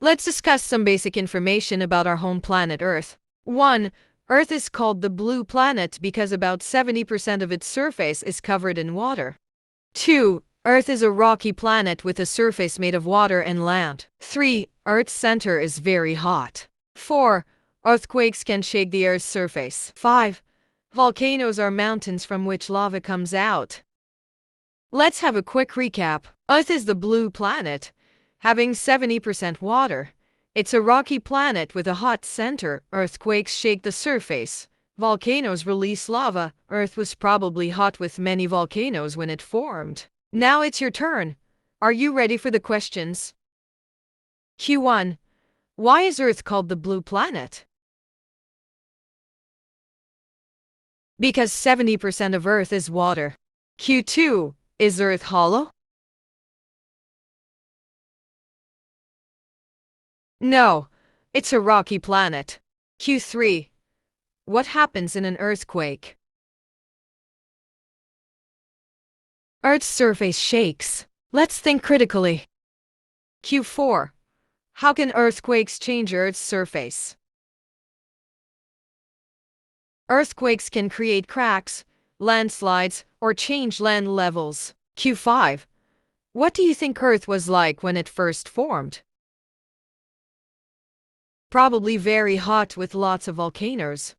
Let's discuss some basic information about our home planet Earth. 1. Earth is called the blue planet because about 70% of its surface is covered in water. 2. Earth is a rocky planet with a surface made of water and land. 3. Earth's center is very hot. 4. Earthquakes can shake the Earth's surface. 5. Volcanoes are mountains from which lava comes out. Let's have a quick recap. Earth is the blue planet, having 70% water. It's a rocky planet with a hot center. Earthquakes shake the surface. Volcanoes release lava. Earth was probably hot with many volcanoes when it formed. Now it's your turn. Are you ready for the questions? Q1. Why is Earth called the blue planet? Because 70% of Earth is water. Q2. Is Earth hollow? No, it's a rocky planet. Q3. What happens in an earthquake? Earth's surface shakes. Let's think critically. Q4. How can earthquakes change Earth's surface? Earthquakes can create cracks, landslides, or change land levels. Q5. What do you think Earth was like when it first formed? Probably very hot with lots of volcanoes.